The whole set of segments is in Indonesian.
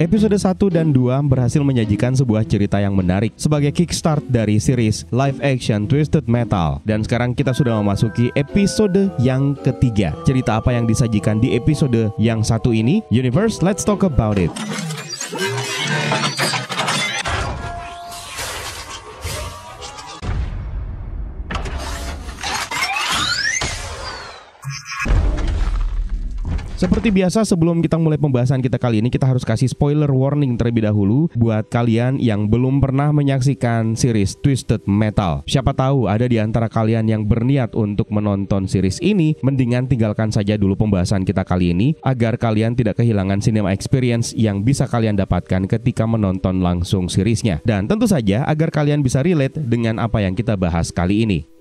Episode 1 dan 2 berhasil menyajikan sebuah cerita yang menarik sebagai kickstart dari series live action Twisted Metal. Dan sekarang kita sudah memasuki episode yang ketiga. Cerita apa yang disajikan di episode yang satu ini? Universe, let's talk about it. Seperti biasa, sebelum kita mulai pembahasan kita kali ini, kita harus kasih spoiler warning terlebih dahulu buat kalian yang belum pernah menyaksikan series Twisted Metal. Siapa tahu ada di antara kalian yang berniat untuk menonton series ini, mendingan tinggalkan saja dulu pembahasan kita kali ini agar kalian tidak kehilangan cinema experience yang bisa kalian dapatkan ketika menonton langsung seriesnya. Dan tentu saja agar kalian bisa relate dengan apa yang kita bahas kali ini.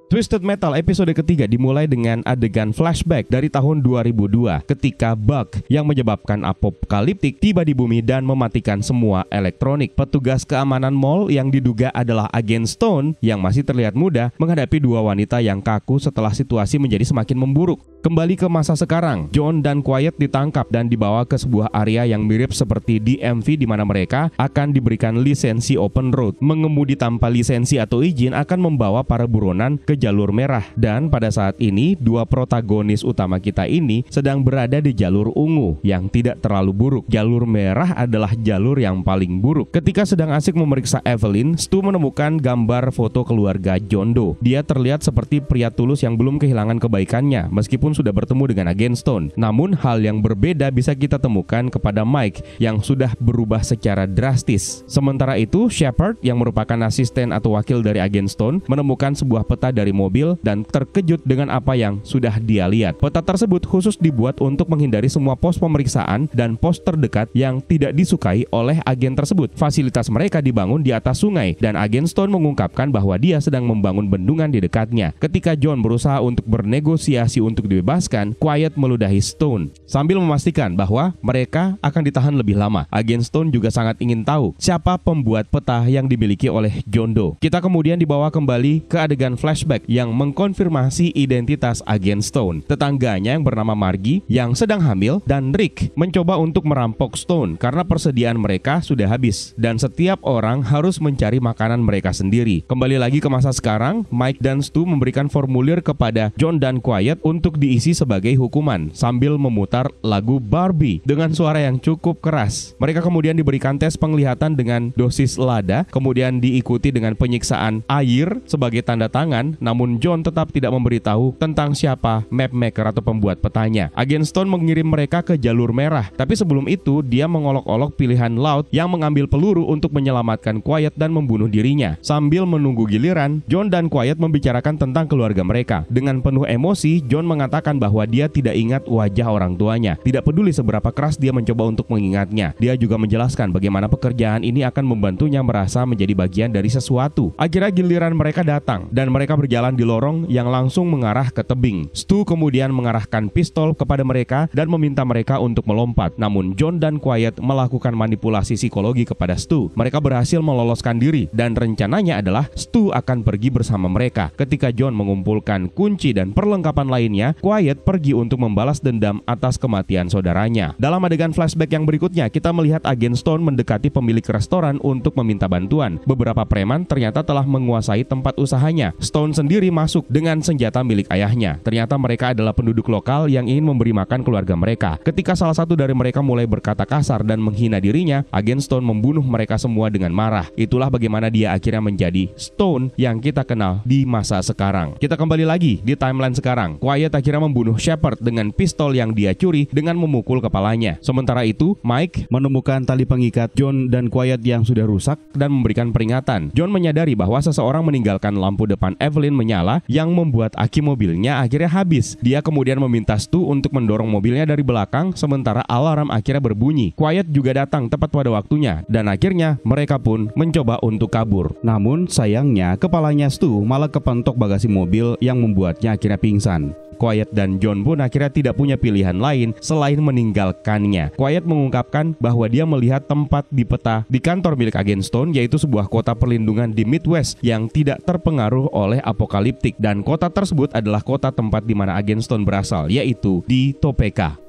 Twisted Metal episode ketiga dimulai dengan adegan flashback dari tahun 2002 ketika bug yang menyebabkan apokaliptik tiba di bumi dan mematikan semua elektronik. Petugas keamanan mall yang diduga adalah Agen Stone yang masih terlihat muda menghadapi dua wanita yang kaku setelah situasi menjadi semakin memburuk. Kembali ke masa sekarang, John dan Quiet ditangkap dan dibawa ke sebuah area yang mirip seperti DMV di mana mereka akan diberikan lisensi open road. Mengemudi tanpa lisensi atau izin akan membawa para buronan ke jalur merah. Dan pada saat ini, dua protagonis utama kita ini sedang berada di jalur ungu yang tidak terlalu buruk. Jalur merah adalah jalur yang paling buruk. Ketika sedang asik memeriksa Evelyn, Stu menemukan gambar foto keluarga John Doe. Dia terlihat seperti pria tulus yang belum kehilangan kebaikannya meskipun sudah bertemu dengan Agen Stone. Namun hal yang berbeda bisa kita temukan kepada Mike yang sudah berubah secara drastis. Sementara itu, Shepard yang merupakan asisten atau wakil dari Agen Stone menemukan sebuah peta dari mobil dan terkejut dengan apa yang sudah dia lihat. Peta tersebut khusus dibuat untuk menghindari semua pos pemeriksaan dan pos terdekat yang tidak disukai oleh agen tersebut. Fasilitas mereka dibangun di atas sungai dan Agen Stone mengungkapkan bahwa dia sedang membangun bendungan di dekatnya. Ketika John berusaha untuk bernegosiasi untuk dibebaskan, Quiet meludahi Stone sambil memastikan bahwa mereka akan ditahan lebih lama. Agen Stone juga sangat ingin tahu siapa pembuat peta yang dimiliki oleh John Doe. Kita kemudian dibawa kembali ke adegan flashback yang mengkonfirmasi identitas Agen Stone. Tetangganya yang bernama Margie yang sedang hamil dan Rick mencoba untuk merampok Stone karena persediaan mereka sudah habis dan setiap orang harus mencari makanan mereka sendiri. Kembali lagi ke masa sekarang, Mike dan Stu memberikan formulir kepada John dan Quiet untuk diisi sebagai hukuman sambil memutar lagu Barbie dengan suara yang cukup keras. Mereka kemudian diberikan tes penglihatan dengan dosis lada, kemudian diikuti dengan penyiksaan air sebagai tanda tangan. Namun John tetap tidak memberitahu tentang siapa mapmaker atau pembuat petanya. Agen Stone mengirim mereka ke jalur merah, tapi sebelum itu dia mengolok-olok pilihan Loud yang mengambil peluru untuk menyelamatkan Quiet dan membunuh dirinya. Sambil menunggu giliran, John dan Quiet membicarakan tentang keluarga mereka. Dengan penuh emosi, John mengatakan bahwa dia tidak ingat wajah orang tuanya. Tidak peduli seberapa keras dia mencoba untuk mengingatnya. Dia juga menjelaskan bagaimana pekerjaan ini akan membantunya merasa menjadi bagian dari sesuatu. Akhirnya giliran mereka datang dan mereka berjalan di lorong yang langsung mengarah ke tebing. Stu kemudian mengarahkan pistol kepada mereka dan meminta mereka untuk melompat. Namun John dan Quiet melakukan manipulasi psikologi kepada Stu. Mereka berhasil meloloskan diri dan rencananya adalah Stu akan pergi bersama mereka. Ketika John mengumpulkan kunci dan perlengkapan lainnya, Quiet pergi untuk membalas dendam atas kematian saudaranya. Dalam adegan flashback yang berikutnya, kita melihat Agen Stone mendekati pemilik restoran untuk meminta bantuan. Beberapa preman ternyata telah menguasai tempat usahanya. Stone sendiri masuk dengan senjata milik ayahnya. Ternyata mereka adalah penduduk lokal yang ingin memberi makan keluarga mereka. Ketika salah satu dari mereka mulai berkata kasar dan menghina dirinya, Agen Stone membunuh mereka semua dengan marah. Itulah bagaimana dia akhirnya menjadi Stone yang kita kenal di masa sekarang. Kita kembali lagi di timeline sekarang. Quiet akhirnya membunuh Shepard dengan pistol yang dia curi dengan memukul kepalanya. Sementara itu, Mike menemukan tali pengikat John dan Quiet yang sudah rusak dan memberikan peringatan. John menyadari bahwa seseorang meninggalkan lampu depan Evelyn menyala yang membuat aki mobilnya akhirnya habis. Dia kemudian meminta Stu untuk mendorong mobilnya dari belakang sementara alarm akhirnya berbunyi. Quiet juga datang tepat pada waktunya dan akhirnya mereka pun mencoba untuk kabur. Namun sayangnya kepalanya Stu malah kepentok bagasi mobil yang membuatnya akhirnya pingsan. Quiet dan John pun akhirnya tidak punya pilihan lain selain meninggalkannya. Quiet mengungkapkan bahwa dia melihat tempat di peta di kantor milik Agen Stone, yaitu sebuah kota perlindungan di Midwest yang tidak terpengaruh oleh apokaliptik, dan kota tersebut adalah kota tempat di mana Agen Stone berasal, yaitu di Topeka.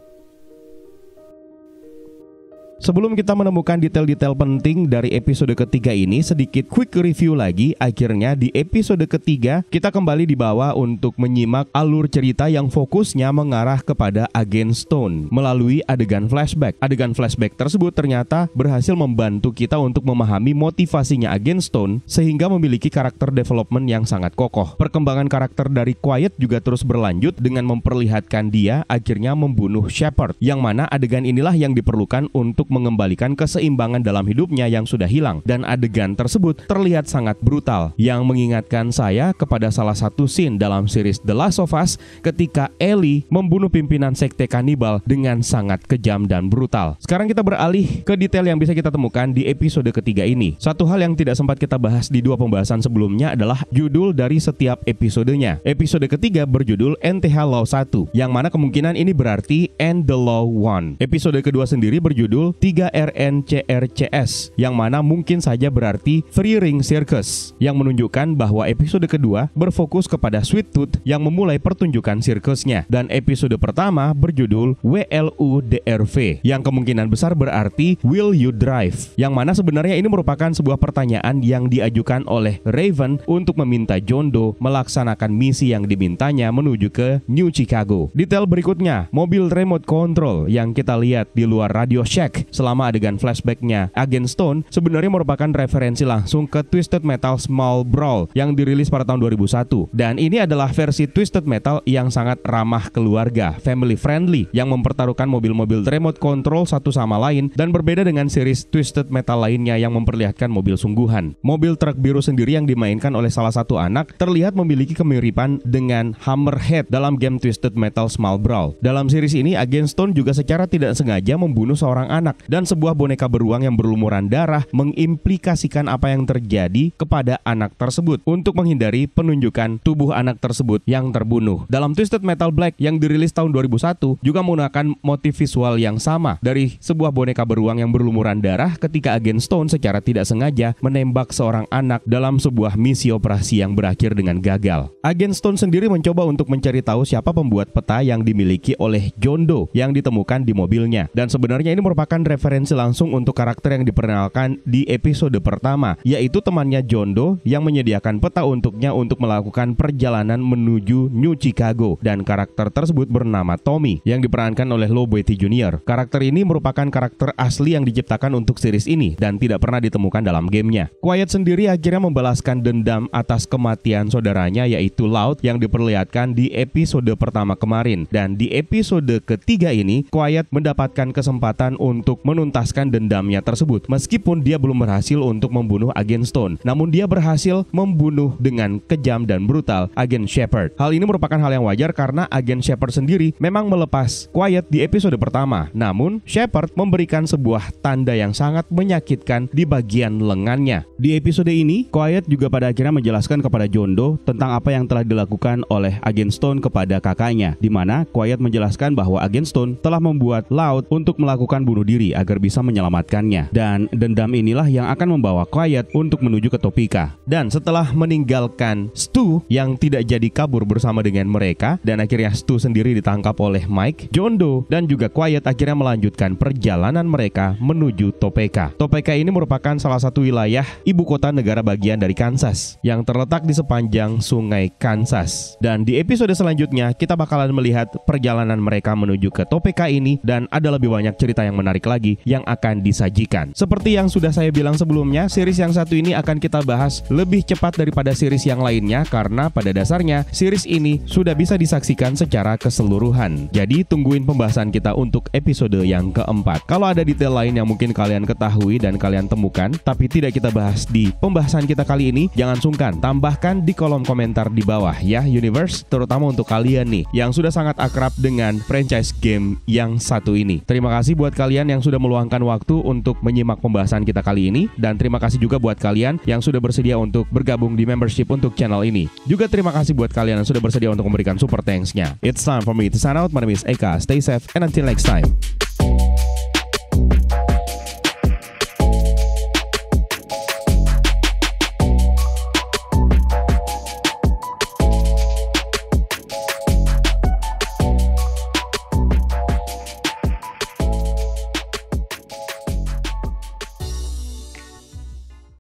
Sebelum kita menemukan detail-detail penting dari episode ketiga ini, sedikit quick review lagi. Akhirnya di episode ketiga kita kembali dibawa untuk menyimak alur cerita yang fokusnya mengarah kepada Agent Stone melalui adegan flashback. Adegan flashback tersebut ternyata berhasil membantu kita untuk memahami motivasinya Agent Stone sehingga memiliki karakter development yang sangat kokoh. Perkembangan karakter dari Quiet juga terus berlanjut dengan memperlihatkan dia akhirnya membunuh Shepard, yang mana adegan inilah yang diperlukan untuk mengembalikan keseimbangan dalam hidupnya yang sudah hilang. Dan adegan tersebut terlihat sangat brutal, yang mengingatkan saya kepada salah satu scene dalam series The Last of Us ketika Ellie membunuh pimpinan sekte kanibal dengan sangat kejam dan brutal. Sekarang kita beralih ke detail yang bisa kita temukan di episode ketiga ini. Satu hal yang tidak sempat kita bahas di dua pembahasan sebelumnya adalah judul dari setiap episodenya. Episode ketiga berjudul NTH Law 1, yang mana kemungkinan ini berarti End the Law 1. Episode kedua sendiri berjudul 3RNCRCS, yang mana mungkin saja berarti Three Ring Circus, yang menunjukkan bahwa episode kedua berfokus kepada Sweet Tooth yang memulai pertunjukan sirkusnya. Dan episode pertama berjudul WLUDRV, yang kemungkinan besar berarti Will You Drive, yang mana sebenarnya ini merupakan sebuah pertanyaan yang diajukan oleh Raven untuk meminta John Doe melaksanakan misi yang dimintanya menuju ke New Chicago. Detail berikutnya, mobil remote control yang kita lihat di luar Radio Shack selama adegan flashbacknya Agent Stone sebenarnya merupakan referensi langsung ke Twisted Metal Small Brawl yang dirilis pada tahun 2001. Dan ini adalah versi Twisted Metal yang sangat ramah keluarga, family friendly, yang mempertaruhkan mobil-mobil remote control satu sama lain dan berbeda dengan series Twisted Metal lainnya yang memperlihatkan mobil sungguhan. Mobil truk biru sendiri yang dimainkan oleh salah satu anak terlihat memiliki kemiripan dengan Hammerhead dalam game Twisted Metal Small Brawl. Dalam series ini Agent Stone juga secara tidak sengaja membunuh seorang anak, dan sebuah boneka beruang yang berlumuran darah mengimplikasikan apa yang terjadi kepada anak tersebut untuk menghindari penunjukan tubuh anak tersebut yang terbunuh. Dalam Twisted Metal Black yang dirilis tahun 2001 juga menggunakan motif visual yang sama dari sebuah boneka beruang yang berlumuran darah ketika Agent Stone secara tidak sengaja menembak seorang anak dalam sebuah misi operasi yang berakhir dengan gagal. Agent Stone sendiri mencoba untuk mencari tahu siapa pembuat peta yang dimiliki oleh John Doe yang ditemukan di mobilnya. Dan sebenarnya ini merupakan referensi langsung untuk karakter yang diperkenalkan di episode pertama, yaitu temannya John Doe yang menyediakan peta untuknya untuk melakukan perjalanan menuju New Chicago. Dan karakter tersebut bernama Tommy yang diperankan oleh Lou Boetti Jr. Karakter ini merupakan karakter asli yang diciptakan untuk series ini dan tidak pernah ditemukan dalam gamenya. Quiet sendiri akhirnya membalaskan dendam atas kematian saudaranya yaitu Loud yang diperlihatkan di episode pertama kemarin. Dan di episode ketiga ini Quiet mendapatkan kesempatan untuk menuntaskan dendamnya tersebut meskipun dia belum berhasil untuk membunuh Agent Stone, namun dia berhasil membunuh dengan kejam dan brutal Agent Shepard. Hal ini merupakan hal yang wajar karena Agent Shepard sendiri memang melepas Quiet di episode pertama, namun Shepard memberikan sebuah tanda yang sangat menyakitkan di bagian lengannya. Di episode ini Quiet juga pada akhirnya menjelaskan kepada John Doe tentang apa yang telah dilakukan oleh Agent Stone kepada kakaknya, di mana Quiet menjelaskan bahwa Agent Stone telah membuat Loud untuk melakukan bunuh diri agar bisa menyelamatkannya. Dan dendam inilah yang akan membawa Quiet untuk menuju ke Topeka. Dan setelah meninggalkan Stu yang tidak jadi kabur bersama dengan mereka, dan akhirnya Stu sendiri ditangkap oleh Mike, John Doe dan juga Quiet akhirnya melanjutkan perjalanan mereka menuju Topeka. Topeka ini merupakan salah satu wilayah ibu kota negara bagian dari Kansas yang terletak di sepanjang sungai Kansas. Dan di episode selanjutnya kita bakalan melihat perjalanan mereka menuju ke Topeka ini, dan ada lebih banyak cerita yang menarik lagi yang akan disajikan. Seperti yang sudah saya bilang sebelumnya, series yang satu ini akan kita bahas lebih cepat daripada series yang lainnya karena pada dasarnya series ini sudah bisa disaksikan secara keseluruhan. Jadi tungguin pembahasan kita untuk episode yang keempat. Kalau ada detail lain yang mungkin kalian ketahui dan kalian temukan tapi tidak kita bahas di pembahasan kita kali ini, jangan sungkan tambahkan di kolom komentar di bawah ya Universe, terutama untuk kalian nih yang sudah sangat akrab dengan franchise game yang satu ini. Terima kasih buat kalian yang sudah meluangkan waktu untuk menyimak pembahasan kita kali ini, dan terima kasih juga buat kalian yang sudah bersedia untuk bergabung di membership untuk channel ini. Juga terima kasih buat kalian yang sudah bersedia untuk memberikan super thanks-nya. It's time for me to sign out. My name is Eka. Stay safe and until next time.